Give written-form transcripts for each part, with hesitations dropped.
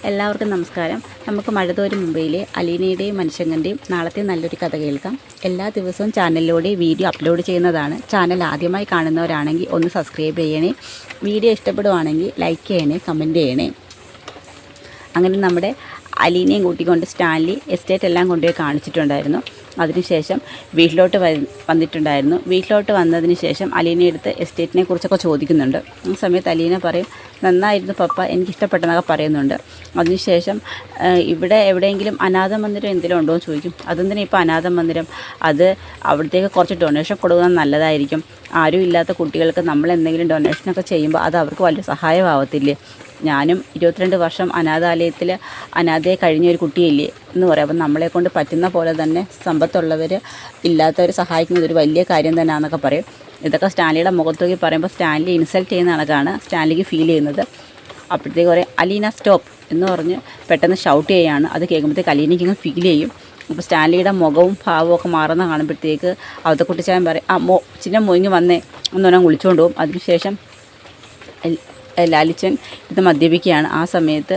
എല്ലാവർക്കും നമസ്കാരം. നമുക്ക് മഴതോരും മുംബൈയിലെ അലീനയുടെയും മനുഷ്യങ്ങൻ്റെയും നാളത്തെ നല്ലൊരു കഥ കേൾക്കാം. എല്ലാ ദിവസവും ചാനലിലൂടെ വീഡിയോ അപ്ലോഡ് ചെയ്യുന്നതാണ്. ചാനൽ ആദ്യമായി കാണുന്നവരാണെങ്കിൽ ഒന്ന് സബ്സ്ക്രൈബ് ചെയ്യണേ. വീഡിയോ ഇഷ്ടപ്പെടുവാണെങ്കിൽ ലൈക്ക് ചെയ്യണേ, കമൻറ്റ് ചെയ്യണേ. അങ്ങനെ നമ്മുടെ അലീനയും കൂട്ടിക്കൊണ്ട് സ്റ്റാൻലി എസ്റ്റേറ്റ് എല്ലാം കൊണ്ടുപോയി കാണിച്ചിട്ടുണ്ടായിരുന്നു. അതിനുശേഷം വീട്ടിലോട്ട് വന്നിട്ടുണ്ടായിരുന്നു. വീട്ടിലോട്ട് വന്നതിന് ശേഷം അലീനയെടുത്ത് എസ്റ്റേറ്റിനെ കുറിച്ചൊക്കെ ചോദിക്കുന്നുണ്ട്. ആ സമയത്ത് അലീന പറയും, നന്നായിരുന്നു പപ്പ, എനിക്കിഷ്ടപ്പെട്ടെന്നൊക്കെ പറയുന്നുണ്ട്. അതിനുശേഷം ഇവിടെ എവിടെയെങ്കിലും അനാഥ മന്ദിരം എന്തെങ്കിലും ഉണ്ടോ എന്ന് ചോദിക്കും. അതെന്തിനാ ഇപ്പോൾ അനാഥ മന്ദിരം, അത് അവിടത്തേക്ക് കുറച്ച് ഡൊണേഷൻ കൊടുക്കുന്നത് നല്ലതായിരിക്കും. ആരും ഇല്ലാത്ത കുട്ടികൾക്ക് നമ്മൾ എന്തെങ്കിലും ഡൊണേഷനൊക്കെ ചെയ്യുമ്പോൾ അത് അവർക്ക് വലിയ സഹായമാവത്തില്ലേ. ഞാനും 22 വർഷം അനാഥാലയത്തിൽ അനാഥയെ കഴിഞ്ഞൊരു കുട്ടിയില്ലേ എന്ന് പറയും. അപ്പം നമ്മളെക്കൊണ്ട് പറ്റുന്ന പോലെ തന്നെ സമ്പത്തുള്ളവർ ഇല്ലാത്തവർ സഹായിക്കുന്നത് ഒരു വലിയ കാര്യം തന്നെയാണെന്നൊക്കെ പറയും. ഇതൊക്കെ സ്റ്റാൻലിയുടെ മുഖത്തേക്ക് പറയുമ്പോൾ സ്റ്റാൻലി ഇൻസൾട്ട് ചെയ്യുന്ന കണക്കാണ് സ്റ്റാൻലിക്ക് ഫീൽ ചെയ്യുന്നത്. അപ്പോഴത്തേക്ക് പറയും, അലീന സ്റ്റോപ്പ് എന്ന് പറഞ്ഞ് പെട്ടെന്ന് ഷൗട്ട് ചെയ്യുകയാണ്. അത് കേൾക്കുമ്പോഴത്തേക്ക് അലീനയ്ക്ക് ഇങ്ങനെ ഫീൽ ചെയ്യും. അപ്പോൾ സ്റ്റാൻലിയുടെ മുഖവും ഭാവവും ഒക്കെ മാറുന്ന കാണുമ്പോഴത്തേക്ക് അവിടുത്തെ കുട്ടിച്ചായൻ പറയും, ചിന്ന മൊയിങ്ങി വന്നേ എന്ന് പറഞ്ഞാൽ വിളിച്ചുകൊണ്ട് പോകും. അതിനുശേഷം ലാലിച്ചൻ ഇത് മദ്യപിക്കുകയാണ്. ആ സമയത്ത്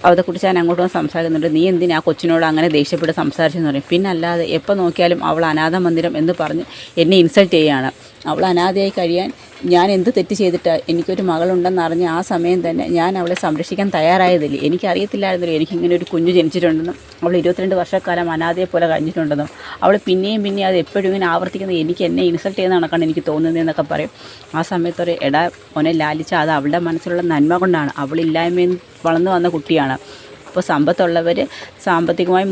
അവരെക്കുറിച്ച് ഞാൻ അങ്ങോട്ട് വന്ന് സംസാരിക്കുന്നുണ്ട്. നീ എന്തിനാ ആ കൊച്ചിനോട് അങ്ങനെ ദേഷ്യപ്പെട്ട് സംസാരിച്ചെന്ന് പറയും. പിന്നെ അല്ലാതെ എപ്പോൾ നോക്കിയാലും അവൾ അനാഥ മന്ദിരം എന്ന് പറഞ്ഞ് എന്നെ ഇൻസൾട്ട് ചെയ്യുകയാണ്. അവൾ അനാഥയായി കഴിയാൻ ഞാൻ എന്ത് തെറ്റ് ചെയ്തിട്ടാണ്, എനിക്കൊരു മകളുണ്ടെന്ന് അറിഞ്ഞ് ആ സമയം തന്നെ ഞാൻ അവളെ സംരക്ഷിക്കാൻ തയ്യാറായതില്ലേ. എനിക്കറിയത്തില്ലായിരുന്നല്ലോ എനിക്കിങ്ങനെ ഒരു കുഞ്ഞ് ജനിച്ചിട്ടുണ്ടെന്നും അവൾ 22 വർഷക്കാലം അനാഥയെ പോലെ കഴിഞ്ഞിട്ടുണ്ടെന്നും അവൾ പിന്നെയും അത് എപ്പോഴും ഇങ്ങനെ ആവർത്തിക്കുന്നത് എനിക്ക് എന്നെ ഇൻസൾട്ട് ചെയ്യുന്ന കണക്കാണ് എനിക്ക് തോന്നുന്നതെന്നൊക്കെ പറയും. ആ സമയത്തൊരു എടാ മോനെ ലാലിച്ച, അത് അവളുടെ മനസ്സിലുള്ള നന്മ കൊണ്ടാണ്. അവളില്ലായ്മയിൽ വളർന്നു വന്ന കുട്ടിയാണ്. അപ്പോൾ സമ്പത്തുള്ളവർ സാമ്പത്തികമായി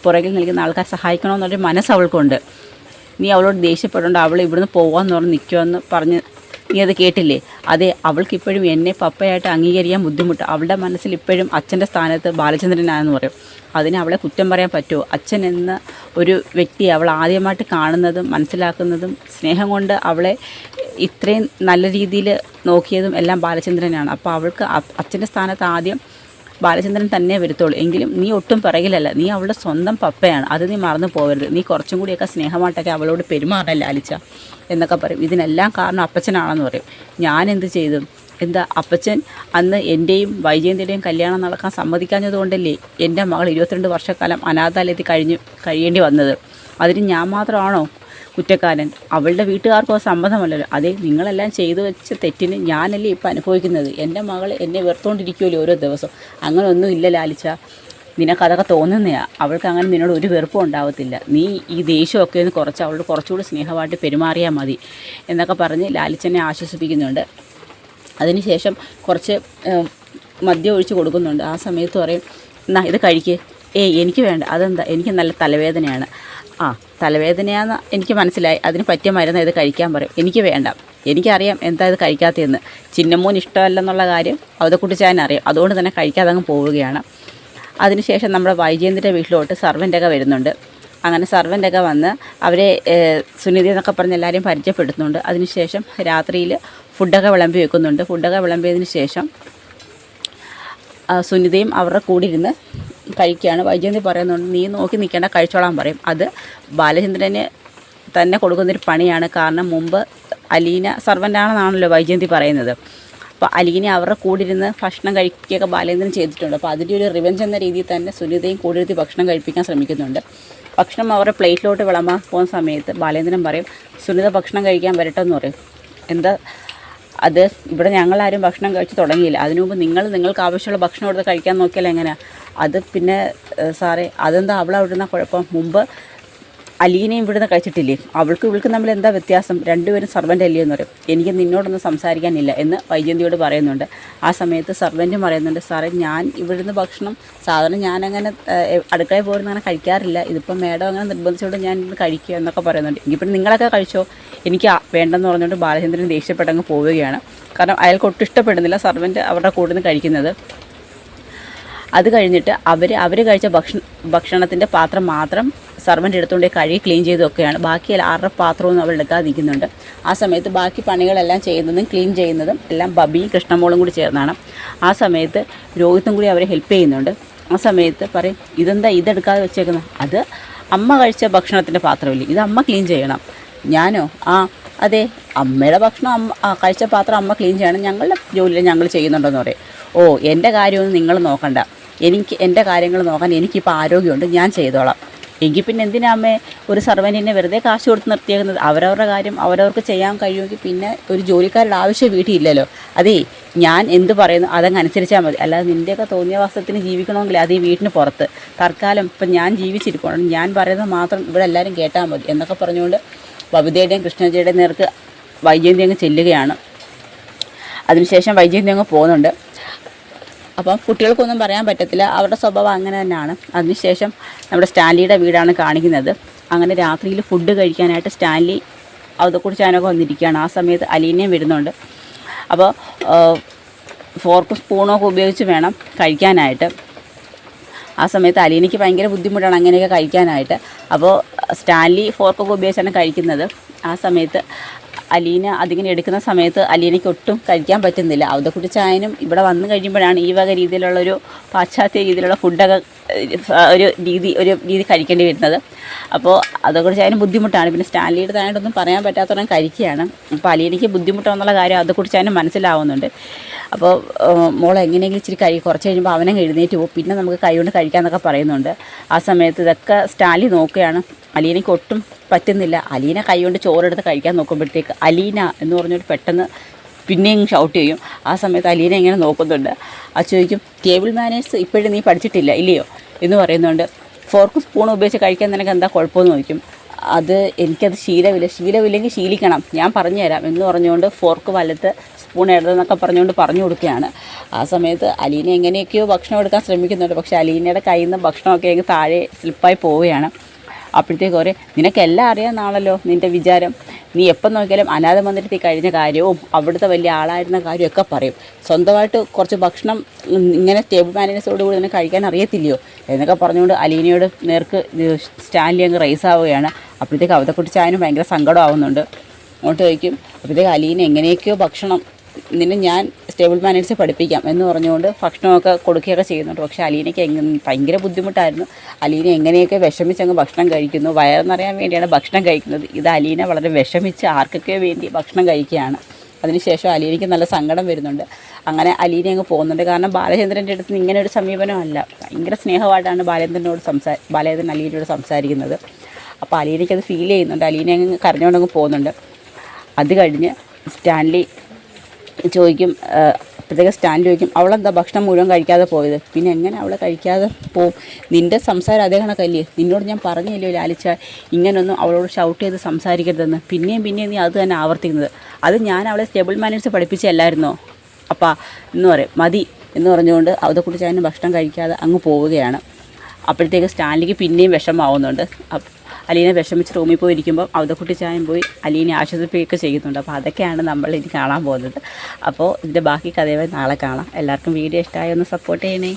പുറകിൽ നിൽക്കുന്ന ആൾക്കാർ സഹായിക്കണമെന്നൊരു മനസ്സ് അവൾക്കുണ്ട്. നീ അവളോട് ദേഷ്യപ്പെടേണ്ട, അവൾ ഇവിടുന്ന് പോകാമെന്ന് പറഞ്ഞ് നിൽക്കുമെന്ന് പറഞ്ഞ് നീ അത് കേട്ടില്ലേ. അതെ, അവൾക്കിപ്പോഴും എന്നെ പപ്പയായിട്ട് അംഗീകരിക്കാൻ ബുദ്ധിമുട്ട്. അവളുടെ മനസ്സിൽ ഇപ്പോഴും അച്ഛൻ്റെ സ്ഥാനത്ത് ബാലചന്ദ്രനാണെന്ന് പറയും. അതിന് അവളെ കുറ്റം പറയാൻ പറ്റുമോ? അച്ഛൻ എന്ന ഒരു വ്യക്തിയെ അവൾ ആദ്യമായിട്ട് കാണുന്നതും മനസ്സിലാക്കുന്നതും സ്നേഹം കൊണ്ട് അവളെ ഇത്രയും നല്ല രീതിയിൽ നോക്കിയതും എല്ലാം ബാലചന്ദ്രനാണ്. അപ്പോൾ അവൾക്ക് അച്ഛൻ്റെ സ്ഥാനത്ത് ആദ്യം ബാലചന്ദ്രൻ തന്നെ വരുത്തുള്ളൂ. എങ്കിലും നീ ഒട്ടും പിറകിലല്ല, നീ അവളുടെ സ്വന്തം പപ്പയാണ്, അത് നീ മറന്നു പോകരുത്. നീ കുറച്ചും കൂടിയൊക്കെ സ്നേഹമായിട്ടൊക്കെ അവളോട് പെരുമാറണം ലാലിച്ച എന്നൊക്കെ പറയും. ഇതിനെല്ലാം കാരണം അപ്പച്ചനാണെന്ന് പറയും. ഞാൻ എന്ത് ചെയ്തു? എന്താ അപ്പച്ചൻ അന്ന് എൻ്റെയും വൈജയന്തിയുടെയും കല്യാണം നടക്കാൻ സമ്മതിക്കാഞ്ഞതുകൊണ്ടല്ലേ എൻ്റെ മകൾ 22 വർഷക്കാലം അനാഥാലയത്തിൽ കഴിയേണ്ടി വന്നത്. അതിന് ഞാൻ മാത്രമാണോ കുറ്റക്കാരൻ? അവളുടെ വീട്ടുകാർക്കോ സമ്മതമല്ലല്ലോ. അതേ, നിങ്ങളെല്ലാം ചെയ്തു വെച്ച തെറ്റിന് ഞാനല്ലേ ഇപ്പം അനുഭവിക്കുന്നത്. എൻ്റെ മകൾ എന്നെ വെറുത്തുകൊണ്ടിരിക്കുമല്ലോ ഓരോ ദിവസവും. അങ്ങനെ ഒന്നും ഇല്ല ലാലിച്ച, നിനക്കതൊക്കെ തോന്നുന്നതാണ്. അവൾക്ക് അങ്ങനെ നിന്നോട് ഒരു വെറുപ്പും ഉണ്ടാവത്തില്ല. നീ ഈ ദേഷ്യമൊക്കെ ഒന്ന് കുറച്ച് അവളോട് കുറച്ചുകൂടി സ്നേഹമായിട്ട് പെരുമാറിയാൽ മതി എന്നൊക്കെ പറഞ്ഞ് ലാലിച്ചനെ ആശ്വസിപ്പിക്കുന്നുണ്ട്. അതിനുശേഷം കുറച്ച് മദ്യം ഒഴിച്ച് കൊടുക്കുന്നുണ്ട്. ആ സമയത്ത് പറയും, എന്നാ ഇത് കഴിക്ക്. എനിക്ക് വേണ്ട. അതെന്താ? എനിക്ക് നല്ല തലവേദനയാണ്. തലവേദനയാണെന്ന് എനിക്ക് മനസ്സിലായി, അതിന് പറ്റിയ മരുന്ന് ഇത് കഴിക്കാൻ പറയും. എനിക്ക് വേണ്ട, എനിക്കറിയാം എന്താ ഇത് കഴിക്കാത്തതെന്ന്. ചിന്നമ്മോൻ ഇഷ്ടമല്ലെന്നുള്ള കാര്യം അവതക്കുട്ടിച്ചാൻ അറിയാം. അതുകൊണ്ട് തന്നെ കഴിക്കാതെ അങ്ങ് പോവുകയാണ്. അതിനുശേഷം നമ്മുടെ വൈജയന്തിൻ്റെ വീട്ടിലോട്ട് സർവൻ്റൊക്കെ വരുന്നുണ്ട്. അങ്ങനെ സർവൻ്റൊക്കെ വന്ന് അവരെ സുനിധി എന്നൊക്കെ പറഞ്ഞ് എല്ലാവരെയും പരിചയപ്പെടുത്തുന്നുണ്ട്. അതിനുശേഷം രാത്രിയിൽ ഫുഡൊക്കെ വിളമ്പി വെക്കുന്നുണ്ട്. ഫുഡൊക്കെ വിളമ്പിയതിന് ശേഷം സുനിതയും അവരുടെ കൂടെ ഇരുന്ന് കഴിക്കുകയാണ്. വൈജയന്തി പറയുന്നുണ്ട്, നീ നോക്കി നിൽക്കേണ്ട, കഴിച്ചോളാൻ പറയും. അത് ബാലചന്ദ്രന് തന്നെ കൊടുക്കുന്നൊരു പണിയാണ്. കാരണം മുമ്പ് അലീന സർവൻ്റാണെന്നാണല്ലോ വൈജയന്തി പറയുന്നത്. അപ്പോൾ അലീന അവരുടെ കൂടെ ഇരുന്ന് ഭക്ഷണം കഴിക്കുകയൊക്കെ ബാലേന്ദ്രൻ ചെയ്തിട്ടുണ്ട്. അപ്പോൾ അതിൻ്റെ ഒരു റിവെഞ്ച് എന്ന രീതിയിൽ തന്നെ സുനിതയും കൂടെ ഇരുത്തി ഭക്ഷണം കഴിപ്പിക്കാൻ ശ്രമിക്കുന്നുണ്ട്. ഭക്ഷണം അവരുടെ പ്ലേറ്റിലോട്ട് വിളമ്പാൻ പോകുന്ന സമയത്ത് ബാലേന്ദ്രൻ പറയും, സുനിത ഭക്ഷണം കഴിക്കാൻ വരട്ടെ എന്ന് പറയും. എന്താ അത്, ഇവിടെ ഞങ്ങളാരും ഭക്ഷണം കഴിച്ച് തുടങ്ങിയില്ല. അതിനു മുമ്പ് നിങ്ങൾക്ക് ആവശ്യമുള്ള ഭക്ഷണം എടുത്ത് കഴിക്കാൻ നോക്കിയാൽ എങ്ങനെയാണ്? അത് പിന്നെ സാറേ, അതെന്താ അവളവിടെ നിന്ന കുഴപ്പം? മുമ്പ് അലീനയും ഇവിടുന്ന് കഴിച്ചിട്ടില്ലേ? ഇവൾക്ക് തമ്മിൽ എന്താ വ്യത്യാസം? രണ്ടുപേരും സർവൻ്റ് അല്ലേ എന്ന് പറയും. എനിക്ക് നിന്നോടൊന്നും സംസാരിക്കാനില്ല എന്ന് വൈജയന്തിയോട് പറയുന്നുണ്ട്. ആ സമയത്ത് സർവൻറ്റും പറയുന്നുണ്ട്, സാറേ ഞാൻ ഇവിടുന്ന് ഭക്ഷണം സാധാരണ ഞാനങ്ങനെ അടുക്കളയിൽ പോയിരുന്ന് അങ്ങനെ കഴിക്കാറില്ല. ഇതിപ്പം മേഡം അങ്ങനെ നിർബന്ധിച്ചുകൊണ്ട് ഞാൻ ഇന്ന് കഴിക്കുക എന്നൊക്കെ പറയുന്നുണ്ട്. എങ്കിൽപ്പിന്നെ നിങ്ങളൊക്കെ കഴിച്ചോ, എനിക്ക് വേണ്ടെന്ന് പറഞ്ഞുകൊണ്ട് ബാലചന്ദ്രൻ ദേഷ്യപ്പെട്ടങ്ങ് പോവുകയാണ്. കാരണം അയാൾക്ക് ഒട്ടും ഇഷ്ടപ്പെടുന്നില്ല സർവൻറ്റ് അവരുടെ കൂടെ നിന്ന് കഴിക്കുന്നത്. അത് കഴിഞ്ഞിട്ട് അവർ കഴിച്ച ഭക്ഷണത്തിൻ്റെ പാത്രം മാത്രം സർവൻ്റ് എടുത്തുകൊണ്ട് കഴുകി ക്ലീൻ ചെയ്തൊക്കെയാണ്. ബാക്കി ആരുടെ പാത്രമൊന്നും അവൾ എടുക്കാതെ നിൽക്കുന്നുണ്ട്. ആ സമയത്ത് ബാക്കി പണികളെല്ലാം ചെയ്യുന്നതും ക്ലീൻ ചെയ്യുന്നതും എല്ലാം ബബിയും കൃഷ്ണമോളും കൂടി ചേർന്നാണ്. ആ സമയത്ത് രോഹിത്തും കൂടി അവരെ ഹെൽപ്പ് ചെയ്യുന്നുണ്ട്. ആ സമയത്ത് പറയും, ഇതെന്താ ഇതെടുക്കാതെ വെച്ചേക്കുന്നത്? അത് അമ്മ കഴിച്ച ഭക്ഷണത്തിൻ്റെ പാത്രമില്ലേ, ഇത് അമ്മ ക്ലീൻ ചെയ്യണം. ഞാനോ? ആ അതെ, അമ്മയുടെ ഭക്ഷണം കഴിച്ച പാത്രം അമ്മ ക്ലീൻ ചെയ്യണം, ഞങ്ങളുടെ ജോലിയിൽ ഞങ്ങൾ ചെയ്യുന്നുണ്ടെന്ന് പറയും. ഓ, എൻ്റെ കാര്യമൊന്നും നിങ്ങൾ നോക്കണ്ട, എൻ്റെ കാര്യങ്ങൾ നോക്കാൻ എനിക്കിപ്പോൾ ആരോഗ്യമുണ്ട്, ഞാൻ ചെയ്തോളാം. എങ്കിൽ പിന്നെ എന്തിനാ അമ്മേ ഒരു സർവൻറ്റിനെ വെറുതെ കാശ് കൊടുത്ത് നിർത്തിയേക്കുന്നത്? അവരവരുടെ കാര്യം അവരവർക്ക് ചെയ്യാൻ കഴിയുമെങ്കിൽ പിന്നെ ഒരു ജോലിക്കാരുടെ ആവശ്യം വീട്ടിലില്ലല്ലോ. അതേ, ഞാൻ എന്ത് പറയുന്നു അതങ്ങ് അനുസരിച്ചാൽ മതി. അല്ലാതെ നിൻ്റെയൊക്കെ തോന്നിയ വാസത്തിന് ജീവിക്കണമെങ്കിൽ അത് ഈ വീട്ടിന് പുറത്ത്. തൽക്കാലം ഇപ്പം ഞാൻ ജീവിച്ചിരിക്കണം, ഞാൻ പറയുന്നത് മാത്രം ഇവിടെ എല്ലാവരും കേട്ടാൽ മതി എന്നൊക്കെ പറഞ്ഞുകൊണ്ട് ബബിതയുടെയും കൃഷ്ണജിയുടെയും നേർക്ക് വൈജയന്തി അങ്ങ് ചെല്ലുകയാണ്. അതിനുശേഷം വൈജയന്തി അങ്ങ് പോകുന്നുണ്ട്. അപ്പം കുട്ടികൾക്കൊന്നും പറയാൻ പറ്റത്തില്ല, അവരുടെ സ്വഭാവം അങ്ങനെ തന്നെയാണ്. അതിനുശേഷം നമ്മുടെ സ്റ്റാൻലിയുടെ വീടാണ് കാണിക്കുന്നത്. അങ്ങനെ രാത്രിയിൽ ഫുഡ് കഴിക്കാനായിട്ട് സ്റ്റാൻലി അവതക്കുറിച്ചാനൊക്കെ വന്നിരിക്കുകയാണ്. ആ സമയത്ത് അലീനയും വരുന്നുണ്ട്. അപ്പോൾ ഫോർക്കും സ്പൂണൊക്കെ ഉപയോഗിച്ച് വേണം കഴിക്കാനായിട്ട്. ആ സമയത്ത് അലീനയ്ക്ക് ഭയങ്കര ബുദ്ധിമുട്ടാണ് അങ്ങനെയൊക്കെ കഴിക്കാനായിട്ട്. അപ്പോൾ സ്റ്റാൻലി ഫോർക്കൊക്കെ ഉപയോഗിച്ചാണ് കഴിക്കുന്നത്. ആ സമയത്ത് അലീന അതിങ്ങനെ എടുക്കുന്ന സമയത്ത് അലീനയ്ക്ക് ഒട്ടും കഴിക്കാൻ പറ്റുന്നില്ല. അവതക്കുട്ടി ചായനും ഇവിടെ വന്നു കഴിയുമ്പോഴാണ് ഈ വക രീതിയിലുള്ളൊരു പാശ്ചാത്യ രീതിയിലുള്ള ഫുഡൊക്കെ ഒരു രീതി കഴിക്കേണ്ടി വരുന്നത്. അപ്പോൾ അതൊക്കെ ചായനും ബുദ്ധിമുട്ടാണ്. പിന്നെ സ്റ്റാൻലിയുടെ താനായിട്ടൊന്നും പറയാൻ പറ്റാത്തവണ്ണം കഴിക്കുകയാണ്. അപ്പോൾ അലീനയ്ക്ക് ബുദ്ധിമുട്ടാണെന്നുള്ള കാര്യം അതൊക്കെ ചായനും മനസ്സിലാവുന്നുണ്ട്. അപ്പോൾ മോളെ എങ്ങനെയെങ്കിലും ഇച്ചിരി കുറച്ച് കഴിയുമ്പോൾ അവനെ എഴുന്നേറ്റ് പോകും, പിന്നെ നമുക്ക് കൈ കൊണ്ട് കഴിക്കാമെന്നൊക്കെ പറയുന്നുണ്ട്. ആ സമയത്ത് ഇതൊക്കെ സ്റ്റാൻലി നോക്കുകയാണ്. അലീനയ്ക്ക് ഒട്ടും പറ്റുന്നില്ല. അലീന കൈ കൊണ്ട് ചോറെടുത്ത് കഴിക്കാൻ നോക്കുമ്പോഴത്തേക്ക് അലീന എന്ന് പറഞ്ഞൊരു പെട്ടെന്ന് പിന്നെയും ഷൗട്ട് ചെയ്യും. ആ സമയത്ത് അലീന ഇങ്ങനെ നോക്കുന്നുണ്ട്. അത് ചോദിക്കും, ടേബിൾ മാനേഴ്സ് ഇപ്പോഴും നീ പഠിച്ചിട്ടില്ല ഇല്ലയോ എന്ന് പറയുന്നുണ്ട്. ഫോർക്കും സ്പൂണും ഉപയോഗിച്ച് കഴിക്കാൻ നിനക്ക് എന്താ കുഴപ്പമെന്ന് ചോദിക്കും. അത് എനിക്കത് ശീലമില്ലെങ്കിൽ ശീലിക്കണം, ഞാൻ പറഞ്ഞു തരാം എന്ന് പറഞ്ഞുകൊണ്ട് ഫോർക്ക് വലത്ത് സ്പൂൺ ഇടതെന്നൊക്കെ പറഞ്ഞുകൊണ്ട് പറഞ്ഞു കൊടുക്കുകയാണ്. ആ സമയത്ത് അലീന എങ്ങനെയൊക്കെയോ ഭക്ഷണം എടുക്കാൻ ശ്രമിക്കുന്നുണ്ട്. പക്ഷേ അലീനയുടെ കയ്യിൽ നിന്ന് ഭക്ഷണമൊക്കെ അങ്ങ് താഴെ സ്ലിപ്പായി പോവുകയാണ്. അപ്പോഴത്തേക്ക് പറയും, നിനക്കെല്ലാം അറിയാമെന്നാണല്ലോ നിൻ്റെ വിചാരം, നീ എപ്പം നോക്കിയാലും അനാഥ മന്ദിരത്തിൽ കഴിഞ്ഞ കാര്യവും അവിടുത്തെ വലിയ ആളായിരുന്ന കാര്യമൊക്കെ പറയും, സ്വന്തമായിട്ട് കുറച്ച് ഭക്ഷണം ഇങ്ങനെ ടേബിൾ മാനേജേഴ്സോട് കൂടി നിനക്ക് കഴിക്കാൻ അറിയത്തില്ലയോ എന്നൊക്കെ പറഞ്ഞുകൊണ്ട് അലീനയോട് നേർക്ക് സ്റ്റാൻലി അങ്ങ് റൈസ് ആവുകയാണ്. അപ്പോഴത്തേക്ക് അവതക്കുട്ടി ചായനും ഭയങ്കര സങ്കടമാവുന്നുണ്ട്. അങ്ങോട്ട് ചോദിക്കും. അപ്പോഴത്തേക്ക് അലീന എങ്ങനെയൊക്കെയോ ഭക്ഷണം നിന്നെ ഞാൻ ടേബിൾ മാനേഴ്സ് പഠിപ്പിക്കാം എന്ന് പറഞ്ഞുകൊണ്ട് ഭക്ഷണമൊക്കെ കൊടുക്കുകയൊക്കെ ചെയ്യുന്നുണ്ട്. പക്ഷേ അലീനയ്ക്ക് ഭയങ്കര ബുദ്ധിമുട്ടായിരുന്നു. അലീന എങ്ങനെയൊക്കെ വിഷമിച്ചങ്ങ് ഭക്ഷണം കഴിക്കുന്നു, വയറെന്നറിയാൻ വേണ്ടിയാണ് ഭക്ഷണം കഴിക്കുന്നത്. ഇത് അലീന വളരെ വിഷമിച്ച് ആർക്കൊക്കെ വേണ്ടി ഭക്ഷണം കഴിക്കുകയാണ്. അതിനുശേഷം അലീനയ്ക്ക് നല്ല സങ്കടം വരുന്നുണ്ട്. അങ്ങനെ അലീന അങ്ങ് പോകുന്നുണ്ട്. കാരണം ബാലചന്ദ്രൻ്റെ അടുത്ത് നിന്ന് ഇങ്ങനെ ഒരു സമീപനമല്ല, ഭയങ്കര സ്നേഹമായിട്ടാണ് ബാലചന്ദ്രൻ അലീനയോട് സംസാരിക്കുന്നത്. അപ്പോൾ അലീനയ്ക്കത് ഫീൽ ചെയ്യുന്നുണ്ട്. അലീന അങ്ങ് കരഞ്ഞുകൊണ്ടങ്ങ് പോകുന്നുണ്ട്. അത് കഴിഞ്ഞ് സ്റ്റാൻലി ചോദിക്കും, അപ്പോഴത്തേക്ക് സ്റ്റാൻലി ചോദിക്കും, അവളെന്താ ഭക്ഷണം മുഴുവൻ കഴിക്കാതെ പോയത്? പിന്നെ എങ്ങനെ അവളെ കഴിക്കാതെ പോവും? നിൻ്റെ സംസാരം അതേ കണക്കല്ലേ? നിന്നോട് ഞാൻ പറഞ്ഞില്ലയോ ലാലിച്ച, ഇങ്ങനൊന്നും അവളോട് ഷൗട്ട് ചെയ്ത് സംസാരിക്കരുതെന്ന്. പിന്നെയും നീ അത് തന്നെ ആവർത്തിക്കുന്നത്. അത് ഞാൻ അവളെ ടേബിൾ മാനേഴ്സ് പഠിപ്പിച്ചല്ലായിരുന്നോ അപ്പാ എന്ന് പറയും. മതി എന്ന് പറഞ്ഞുകൊണ്ട് അവതക്കുട്ടി ചായന് ഭക്ഷണം കഴിക്കാതെ അങ്ങ് പോവുകയാണ്. അപ്പോഴത്തേക്ക് സ്റ്റാൻലിക്ക് പിന്നെയും വിഷമാവുന്നുണ്ട്. അലീന വിഷമിച്ച് റൂമിൽ പോയി ഇരിക്കുമ്പോൾ അവതക്കുട്ടി ചായം പോയി അലീനെ ആശ്വസിപ്പിക്കുകയൊക്കെ ചെയ്യുന്നുണ്ട്. അപ്പോൾ അതൊക്കെയാണ് നമ്മൾ ഇനി കാണാൻ പോകുന്നത്. അപ്പോൾ ഇതിൻ്റെ ബാക്കി കഥയുമായി നാളെ കാണാം. എല്ലാവർക്കും വീഡിയോ ഇഷ്ടമായി ഒന്ന് സപ്പോർട്ട് ചെയ്യണേ.